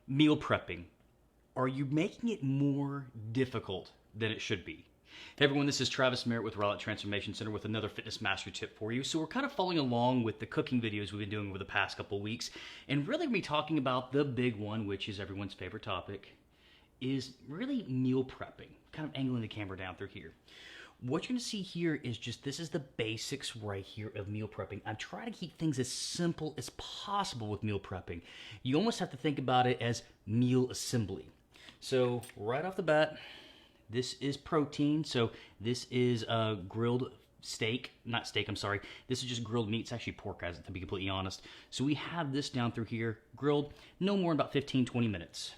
Meal prepping. Are you making it more difficult than it should be? Hey everyone, this is Travis Merritt with Rowlett Transformation Center with another fitness mastery tip for you. So we're kind of following along with the cooking videos we've been doing over the past couple of weeks, and really we're talking about the big one, which is everyone's favorite topic, is really meal prepping. Kind of angling the camera down through here. What you're going to see here is just, this is the basics right here of meal prepping. I'm trying to keep things as simple as possible with meal prepping. You almost have to think about it as meal assembly. So right off the bat, this is protein. So this is grilled steak, not steak, I'm sorry. This is just grilled meat. It's actually pork, guys, to be completely honest. So we have this down through here, grilled no more than about 15-20 minutes.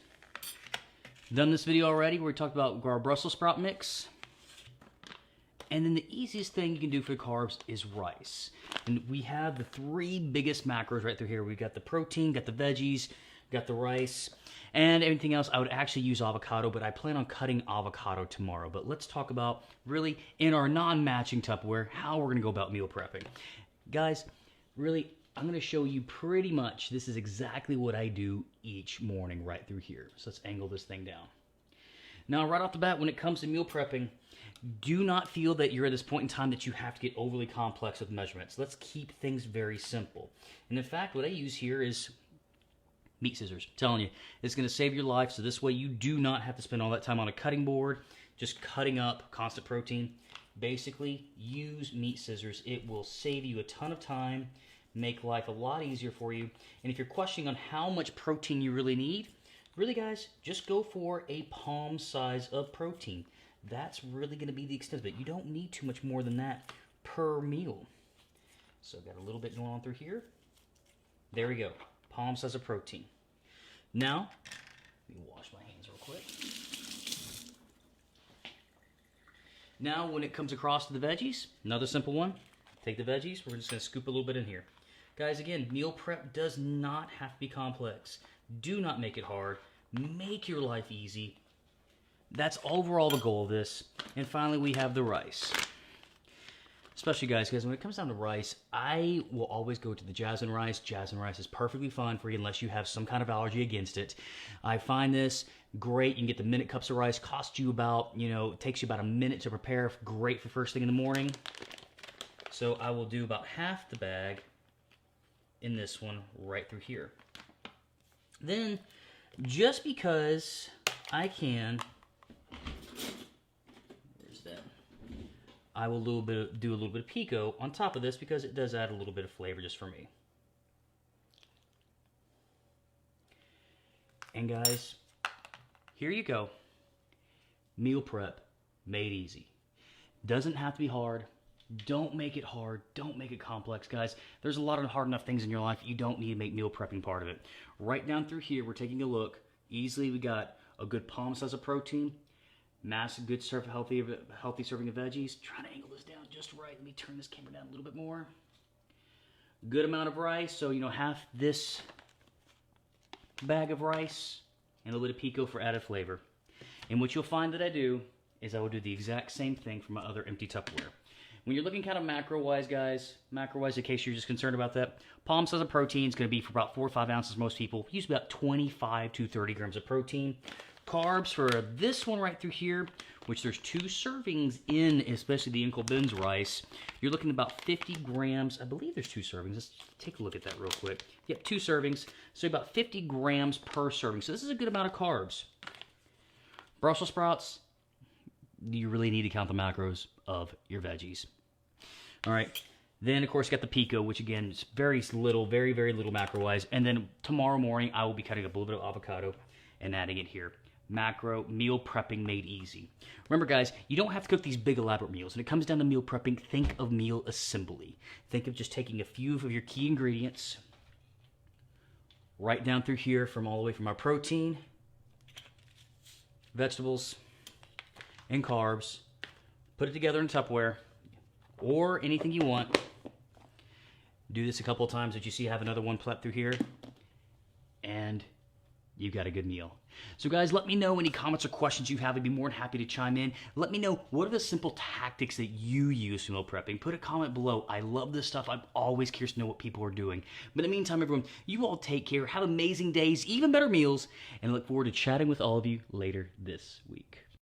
Done this video already where we talked about our Brussels sprout mix. And then the easiest thing you can do for carbs is rice. And we have the three biggest macros right through here. We've got the protein, got the veggies, got the rice, and everything else. I would actually use avocado, but I plan on cutting avocado tomorrow. But let's talk about really in our non-matching Tupperware, how we're gonna go about meal prepping. Guys, really, I'm gonna show you pretty much, this is exactly what I do each morning right through here. So let's angle this thing down. Now, right off the bat, when it comes to meal prepping, do not feel that you're at this point in time that you have to get overly complex with measurements. Let's keep things very simple. And in fact, what I use here is meat scissors. I'm telling you, it's going to save your life. So this way you do not have to spend all that time on a cutting board, just cutting up constant protein. Basically, use meat scissors. It will save you a ton of time, make life a lot easier for you. And if you're questioning on how much protein you really need, really, guys, just go for a palm size of protein. That's really going to be the extent of it. You don't need too much more than that per meal. So I've got a little bit going on through here. There we go. Palm size of protein. Now, let me wash my hands real quick. Now, when it comes across to the veggies, another simple one. Take the veggies. We're just going to scoop a little bit in here. Guys, again, meal prep does not have to be complex. Do not make it hard. Make your life easy. That's overall the goal of this. And finally, we have the rice. Especially, guys, because when it comes down to rice, I will always go to the jasmine rice. Jasmine rice is perfectly fine for you unless you have some kind of allergy against it. I find this great. You can get the minute cups of rice. Costs you about, it takes you about a minute to prepare. Great for first thing in the morning. So I will do about half the bag in this one right through here. Then, just because I can, I will do a little bit of pico on top of this because it does add a little bit of flavor just for me. And guys, here you go. Meal prep made easy. Doesn't have to be hard. Don't make it hard. Don't make it complex, guys. There's a lot of hard enough things in your life. You don't need to make meal prepping part of it. Right down through here, we're taking a look. Easily, we got a good palm size of protein. Massive, good healthy serving of veggies. Trying to angle this down just right. Let me turn this camera down a little bit more. Good amount of rice. So, half this bag of rice and a little bit of pico for added flavor. And what you'll find that I do is I will do the exact same thing for my other empty Tupperware. When you're looking kind of macro-wise, guys, in case you're just concerned about that, palm size of protein is going to be for about 4 or 5 ounces. Most people use about 25 to 30 grams of protein. Carbs for this one right through here, which there's 2 servings in, especially the Uncle Ben's rice. You're looking at about 50 grams. I believe there's 2 servings. Let's take a look at that real quick. Yep, 2 servings. So about 50 grams per serving. So this is a good amount of carbs. Brussels sprouts, you really need to count the macros of your veggies. All right. Then, of course, you got the pico, which, again, is very little, very, very little macro-wise. And then tomorrow morning, I will be cutting up a little bit of avocado and adding it here. Macro, meal prepping made easy. Remember, guys, you don't have to cook these big elaborate meals. When it comes down to meal prepping, think of meal assembly. Think of just taking a few of your key ingredients right down through here from all the way from our protein, vegetables, and carbs. Put it together in Tupperware or anything you want. Do this a couple of times. As you see, I have another one plep through here. And you've got a good meal. So guys, let me know any comments or questions you have. I'd be more than happy to chime in. Let me know, what are the simple tactics that you use for meal prepping? Put a comment below. I love this stuff. I'm always curious to know what people are doing. But in the meantime, everyone, you all take care. Have amazing days, even better meals, and I look forward to chatting with all of you later this week.